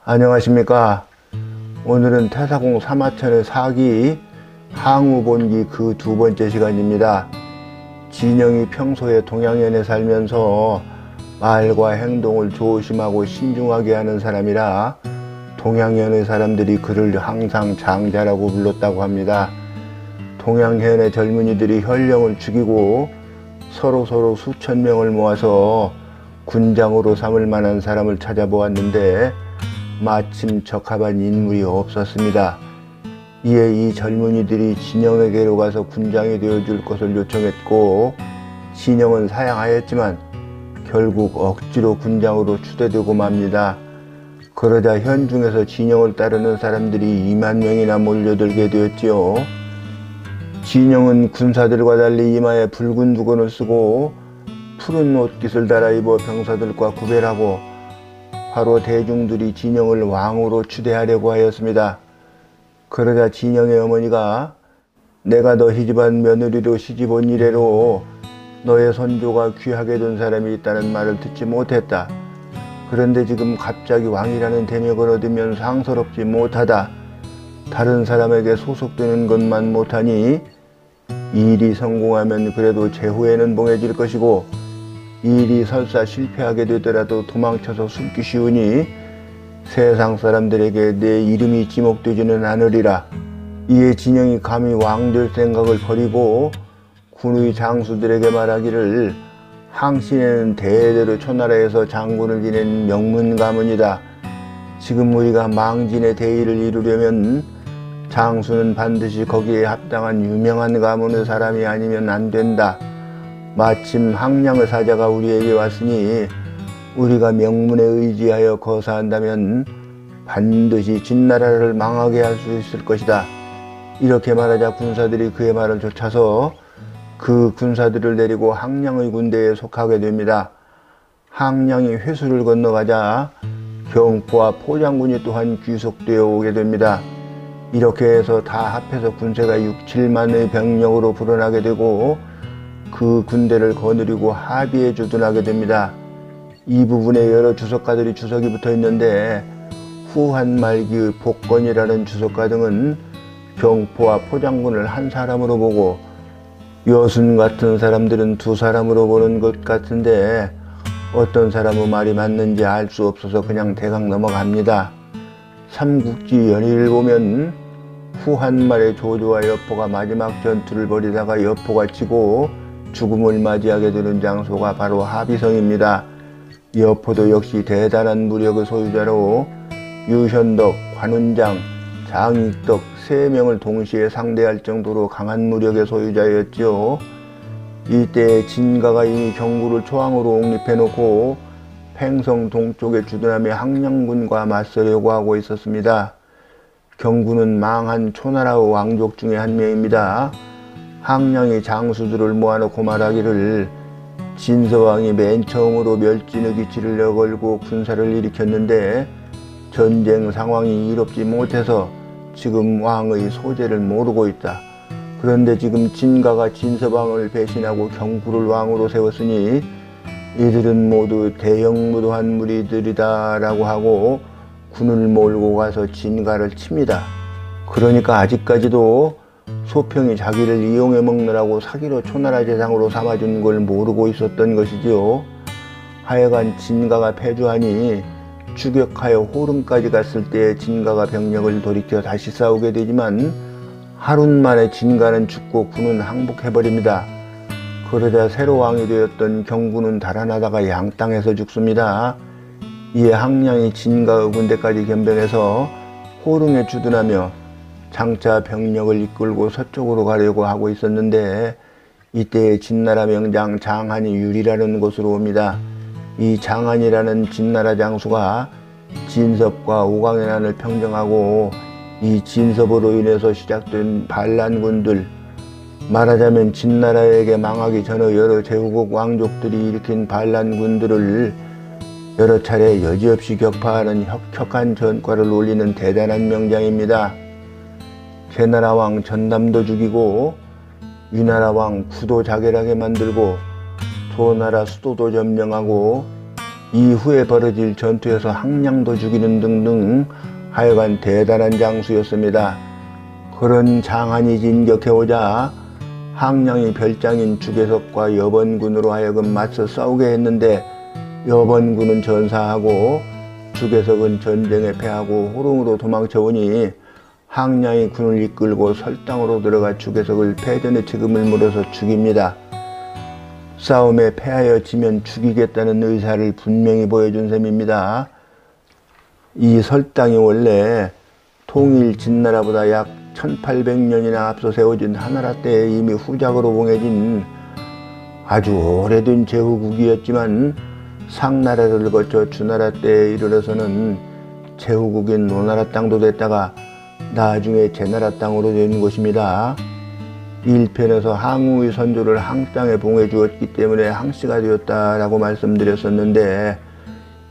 안녕하십니까. 오늘은 태사공 사마천의 사기 항우본기 그 두 번째 시간입니다. 진영이 평소에 동양연에 살면서 말과 행동을 조심하고 신중하게 하는 사람이라 동양연의 사람들이 그를 항상 장자라고 불렀다고 합니다. 동양현의 젊은이들이 현령을 죽이고 서로 수천 명을 모아서 군장으로 삼을 만한 사람을 찾아보았는데 마침 적합한 인물이 없었습니다. 이에 이 젊은이들이 진영에게로 가서 군장이 되어줄 것을 요청했고, 진영은 사양하였지만 결국 억지로 군장으로 추대되고 맙니다. 그러자 현중에서 진영을 따르는 사람들이 2만 명이나 몰려들게 되었지요. 진영은 군사들과 달리 이마에 붉은 두건을 쓰고 푸른 옷깃을 달아 입어 병사들과 구별하고 바로 대중들이 진영을 왕으로 추대하려고 하였습니다. 그러자 진영의 어머니가 내가 너희 집안 며느리로 시집온 이래로 너의 선조가 귀하게 둔 사람이 있다는 말을 듣지 못했다. 그런데 지금 갑자기 왕이라는 대명을 얻으면 상스럽지 못하다. 다른 사람에게 소속되는 것만 못하니 일이 성공하면 그래도 제후에는 봉해질 것이고, 일이 설사 실패하게 되더라도 도망쳐서 숨기 쉬우니 세상 사람들에게 내 이름이 지목되지는 않으리라. 이에 진영이 감히 왕 될 생각을 버리고 군의 장수들에게 말하기를 항신에는 대대로 초나라에서 장군을 지낸 명문 가문이다. 지금 우리가 망진의 대의를 이루려면 장수는 반드시 거기에 합당한 유명한 가문의 사람이 아니면 안 된다. 마침 항량의 사자가 우리에게 왔으니 우리가 명문에 의지하여 거사한다면 반드시 진나라를 망하게 할 수 있을 것이다. 이렇게 말하자 군사들이 그의 말을 좇아서 그 군사들을 데리고 항량의 군대에 속하게 됩니다. 항량이 회수를 건너가자 경포와 포장군이 또한 귀속되어 오게 됩니다. 이렇게 해서 다 합해서 군세가 6, 7만의 병력으로 불어나게 되고 그 군대를 거느리고 하비에 주둔하게 됩니다. 이 부분에 여러 주석가들이 주석이 붙어 있는데 후한 말기의 복건이라는 주석가 등은 경포와 포장군을 한 사람으로 보고 여순 같은 사람들은 두 사람으로 보는 것 같은데 어떤 사람의 말이 맞는지 알 수 없어서 그냥 대강 넘어갑니다. 삼국지 연의를 보면 후한 말의 조조와 여포가 마지막 전투를 벌이다가 여포가 지고 죽음을 맞이하게 되는 장소가 바로 하비성입니다. 여포도 역시 대단한 무력의 소유자로 유현덕, 관운장, 장익덕 3명을 동시에 상대할 정도로 강한 무력의 소유자였죠. 이때 진가가 이미 경구를 초항으로 옹립해놓고 팽성 동쪽에 주둔하며 항량군과 맞서려고 하고 있었습니다. 경구는 망한 초나라의 왕족 중에 한 명입니다. 항량이 장수들을 모아놓고 말하기를 진서왕이 맨 처음으로 멸진의 기치를 내걸고 군사를 일으켰는데 전쟁 상황이 이롭지 못해서 지금 왕의 소재를 모르고 있다. 그런데 지금 진가가 진서왕을 배신하고 경구를 왕으로 세웠으니 이들은 모두 대형무도한 무리들이다 라고 하고 군을 몰고 가서 진가를 칩니다. 그러니까 아직까지도 소평이 자기를 이용해 먹느라고 사기로 초나라 재상으로 삼아준 걸 모르고 있었던 것이지요. 하여간 진가가 패주하니 추격하여 호름까지 갔을 때 진가가 병력을 돌이켜 다시 싸우게 되지만 하루 만에 진가는 죽고 군은 항복해버립니다. 그러자 새로 왕이 되었던 경구는 달아나다가 양땅에서 죽습니다. 이에 항량이 진가의 군대까지 견병해서 호릉에 주둔하며 장차 병력을 이끌고 서쪽으로 가려고 하고 있었는데 이때 진나라 명장 장한이 유리라는 곳으로 옵니다. 이 장한이라는 진나라 장수가 진섭과 오강연한을 평정하고 이 진섭으로 인해서 시작된 반란군들, 말하자면 진나라에게 망하기 전에 여러 제후국 왕족들이 일으킨 반란군들을 여러 차례 여지없이 격파하는 혁혁한 전과를 올리는 대단한 명장입니다. 제나라 왕 전담도 죽이고 위나라 왕 구도 자결하게 만들고 조나라 수도도 점령하고 이후에 벌어질 전투에서 항량도 죽이는 등등 하여간 대단한 장수였습니다. 그런 장한이 진격해오자 항량이 별장인 주계석과 여번군으로 하여금 맞서 싸우게 했는데 여번군은 전사하고 주계석은 전쟁에 패하고 호롱으로 도망쳐오니 항량이 군을 이끌고 설당으로 들어가 주계석을 패전의 책임을 물어서 죽입니다. 싸움에 패하여 지면 죽이겠다는 의사를 분명히 보여준 셈입니다. 이 설당이 원래 통일 진나라보다 약 1800년이나 앞서 세워진 하나라 때에 이미 후작으로 봉해진 아주 오래된 제후국이었지만 상나라를 거쳐 주나라 때에 이르러서는 제후국인 노나라 땅도 됐다가 나중에 제나라 땅으로 된 곳입니다. 1편에서 항우의 선조를 항땅에 봉해 주었기 때문에 항씨가 되었다라고 말씀드렸었는데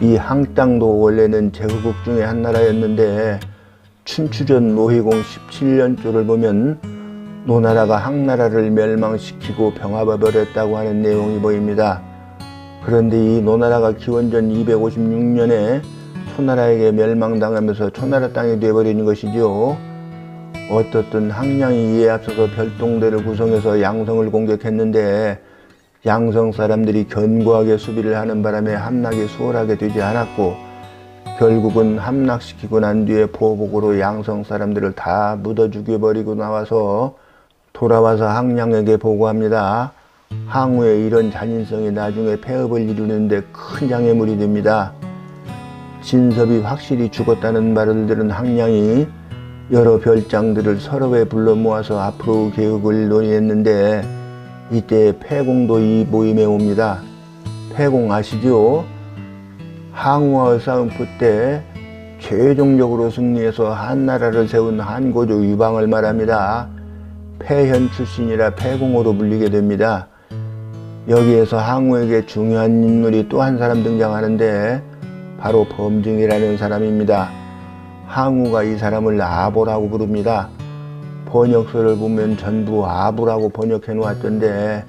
이 항땅도 원래는 제후국 중에 한 나라였는데 춘추전 노희공 17년조를 보면 노나라가 항나라를 멸망시키고 병합해버렸다고 하는 내용이 보입니다. 그런데 이 노나라가 기원전 256년에 초나라에게 멸망당하면서 초나라 땅이 되어버린 것이죠. 어떻든 항량이 이에 앞서서 별동대를 구성해서 양성을 공격했는데 양성 사람들이 견고하게 수비를 하는 바람에 함락이 수월하게 되지 않았고 결국은 함락시키고 난 뒤에 보복으로 양성 사람들을 다 묻어 죽여버리고 돌아와서 항량에게 보고합니다. 항우의 이런 잔인성이 나중에 폐업을 이루는데 큰 장애물이 됩니다. 진섭이 확실히 죽었다는 말을 들은 항량이 여러 별장들을 서로에 불러 모아서 앞으로 계획을 논의했는데 이때 패공도 이 모임에 옵니다. 패공 아시죠? 항우와 싸움프 때 최종적으로 승리해서 한나라를 세운 한고조 유방을 말합니다. 패현 출신이라 패공으로 불리게 됩니다. 여기에서 항우에게 중요한 인물이 또 한 사람 등장하는데 바로 범증이라는 사람입니다. 항우가 이 사람을 아보라고 부릅니다. 번역서를 보면 전부 아부라고 번역해 놓았던데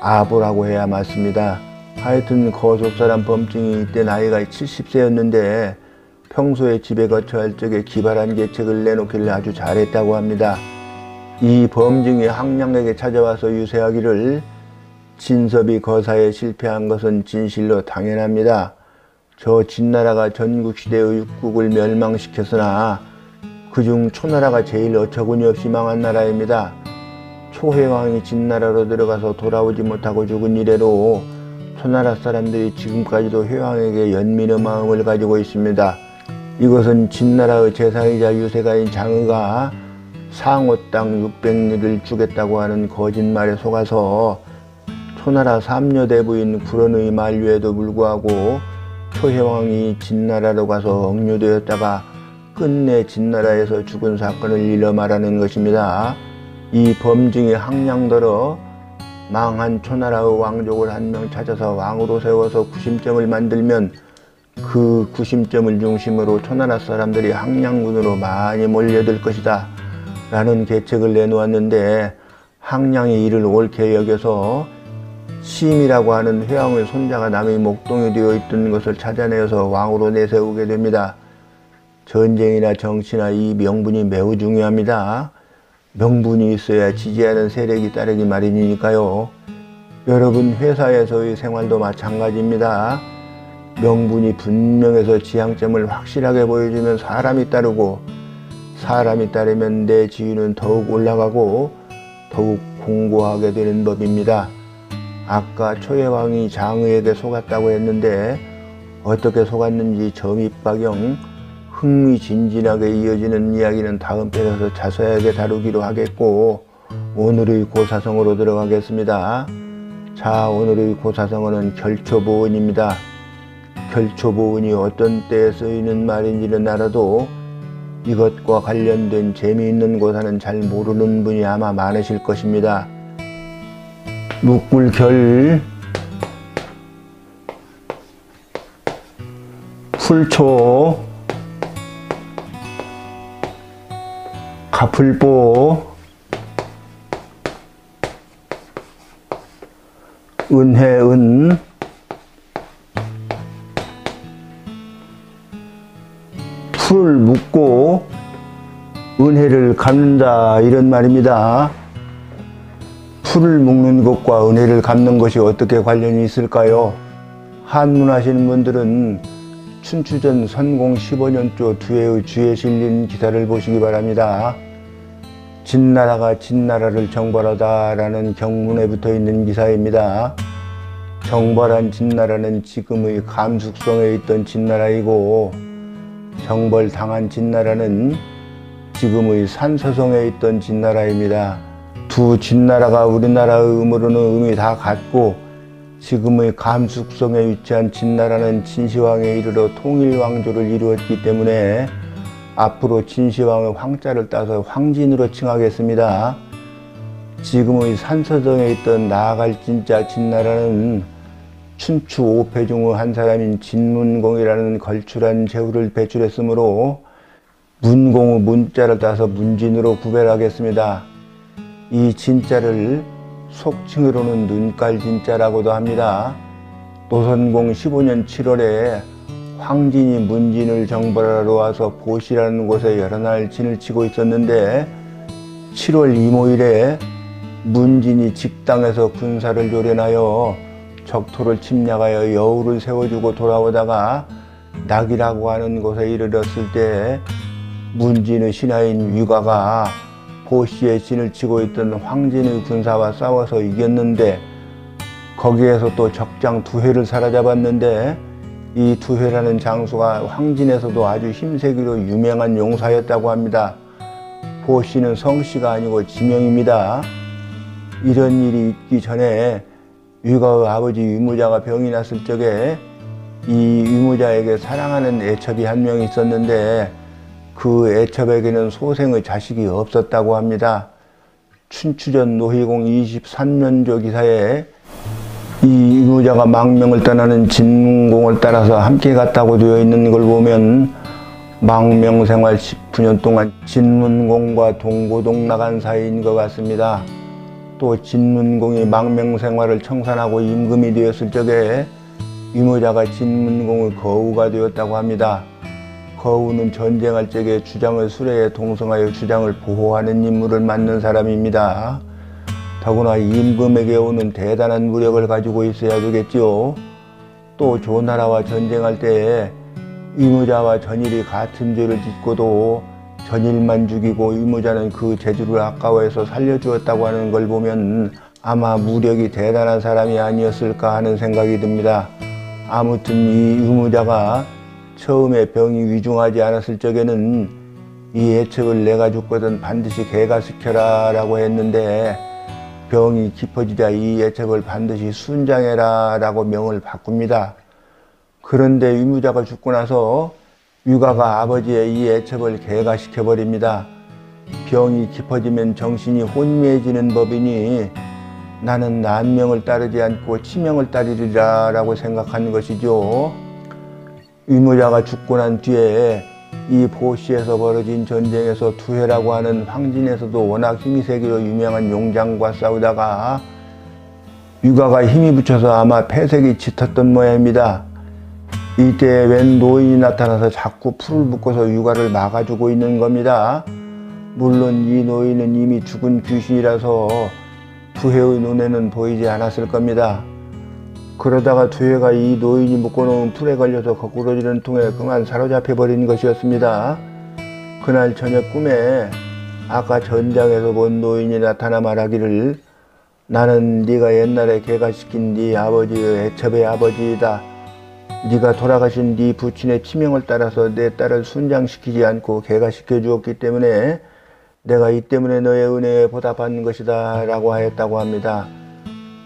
아보라고 해야 맞습니다. 하여튼 거소사람 범증이 이때 나이가 70세였는데 평소에 집에 거처할 적에 기발한 계책을 내놓기를 아주 잘했다고 합니다. 이 범증이 항량에게 찾아와서 유세하기를 진섭이 거사에 실패한 것은 진실로 당연합니다. 저 진나라가 전국시대의 육국을 멸망시켰으나 그중 초나라가 제일 어처구니 없이 망한 나라입니다. 초회왕이 진나라로 들어가서 돌아오지 못하고 죽은 이래로 초나라 사람들이 지금까지도 회왕에게 연민의 마음을 가지고 있습니다. 이것은 진나라의 제사이자 유세가인 장의가 상호 땅 600리를 주겠다고 하는 거짓말에 속아서 초나라 삼녀대부인 구런의 만류에도 불구하고 초혜왕이 진나라로 가서 억류되었다가 끝내 진나라에서 죽은 사건을 일러 말하는 것입니다. 이 범증이 항량더러 망한 초나라의 왕족을 한 명 찾아서 왕으로 세워서 구심점을 만들면 그 구심점을 중심으로 초나라 사람들이 항량군으로 많이 몰려들 것이다 라는 계책을 내놓았는데 항량이 이를 옳게 여겨서 심이라고 하는 회왕의 손자가 남의 목동이 되어 있던 것을 찾아내어서 왕으로 내세우게 됩니다. 전쟁이나 정치나 이 명분이 매우 중요합니다. 명분이 있어야 지지하는 세력이 따르기 마련이니까요. 여러분 회사에서의 생활도 마찬가지입니다. 명분이 분명해서 지향점을 확실하게 보여주면 사람이 따르고 사람이 따르면 내 지위는 더욱 올라가고 더욱 공고하게 되는 법입니다. 아까 초혜왕이 장의에게 속았다고 했는데 어떻게 속았는지 점입박영 흥미진진하게 이어지는 이야기는 다음 편에서 자세하게 다루기로 하겠고 오늘의 고사성어로 들어가겠습니다. 자, 오늘의 고사성어는 결초보은입니다. 결초보은이 어떤 때에 쓰이는 말인지는 알아도 이것과 관련된 재미있는 고사는 잘 모르는 분이 아마 많으실 것입니다. 묵불결, 풀초, 가풀보, 은혜은, 풀을 묶고 은혜를 갚는다, 이런 말입니다. 풀을 묶는 것과 은혜를 갚는 것이 어떻게 관련이 있을까요? 한문하시는 분들은 춘추전 선공 15년조 두해의 주에 실린 기사를 보시기 바랍니다. 진나라가 진나라를 정벌하다 라는 경문에 붙어있는 기사입니다. 정벌한 진나라는 지금의 감숙성에 있던 진나라이고, 정벌당한 진나라는 지금의 산서성에 있던 진나라입니다. 두 진나라가 우리나라의 음으로는 음이 다 같고, 지금의 감숙성에 위치한 진나라는 진시황에 이르러 통일왕조를 이루었기 때문에 앞으로 진시황의 황자를 따서 황진으로 칭하겠습니다. 지금의 산서성에 있던 나아갈 진자 진나라는 춘추 5패 중의 한 사람인 진문공이라는 걸출한 제후를 배출했으므로 문공의 문자를 따서 문진으로 구별하겠습니다. 이 진자를 속칭으로는 눈깔진자라고도 합니다. 노선공 15년 7월에 황진이 문진을 정벌하러 와서 보시라는 곳에 여러 날 진을 치고 있었는데, 7월 이모일에 문진이 직당에서 군사를 조련하여 적토를 침략하여 여우를 세워주고 돌아오다가 낙이라고 하는 곳에 이르렀을 때 문진의 신하인 위가가 보시에 진을 치고 있던 황진의 군사와 싸워서 이겼는데, 거기에서 또 적장 두회를 사로잡았는데, 이 두회라는 장수가 황진에서도 아주 힘세기로 유명한 용사였다고 합니다. 보시는 성씨가 아니고 지명입니다. 이런 일이 있기 전에 위가의 아버지 위무자가 병이 났을 적에 이 위무자에게 사랑하는 애첩이 한 명 있었는데, 그 애첩에게는 소생의 자식이 없었다고 합니다. 춘추전 노희공 23년조 기사에 이 위무자가 망명을 떠나는 진문공을 따라서 함께 갔다고 되어 있는 걸 보면 망명생활 19년 동안 진문공과 동고동락한 사이인 것 같습니다. 또 진문공이 망명생활을 청산하고 임금이 되었을 적에 위무자가 진문공의 거우가 되었다고 합니다. 거우는 전쟁할 적에 주장을 수레에 동성하여 주장을 보호하는 임무를 맡는 사람입니다. 더구나 임금에게 오는 대단한 무력을 가지고 있어야 되겠지요. 또 조나라와 전쟁할 때에 위무자와 전일이 같은 죄를 짓고도 전일만 죽이고 위무자는 그 재주를 아까워해서 살려주었다고 하는 걸 보면 아마 무력이 대단한 사람이 아니었을까 하는 생각이 듭니다. 아무튼 이 위무자가 처음에 병이 위중하지 않았을 적에는 이 애첩을 내가 죽거든 반드시 개가시켜라 라고 했는데, 병이 깊어지자 이 애첩을 반드시 순장해라 라고 명을 바꿉니다. 그런데 위무자가 죽고 나서 위가가 아버지의 이 애첩을 개가시켜버립니다. 병이 깊어지면 정신이 혼미해지는 법이니 나는 난명을 따르지 않고 치명을 따르리라 라고 생각한 것이죠. 위무자가 죽고 난 뒤에 이 보시에서 벌어진 전쟁에서 두해라고 하는 황진에서도 워낙 힘이 세기로 유명한 용장과 싸우다가 위가가 힘이 붙여서 아마 폐색이 짙었던 모양입니다. 이때 웬 노인이 나타나서 자꾸 풀을 묶어서 위가를 막아주고 있는 겁니다. 물론 이 노인은 이미 죽은 귀신이라서 두해의 눈에는 보이지 않았을 겁니다. 그러다가 두해가 이 노인이 묶어놓은 풀에 걸려서 거꾸러지는 통에 그만 사로잡혀버린 것이었습니다. 그날 저녁 꿈에 아까 전장에서 본 노인이 나타나 말하기를, 나는 네가 옛날에 개가시킨 네 아버지의 애첩의 아버지이다. 네가 돌아가신 네 부친의 치명을 따라서 내 딸을 순장시키지 않고 개가시켜 주었기 때문에 내가 이 때문에 너의 은혜에 보답한 것이다 라고 하였다고 합니다.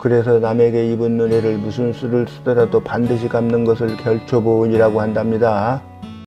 그래서 남에게 입은 은혜를 무슨 수를 쓰더라도 반드시 갚는 것을 결초보은이라고 한답니다.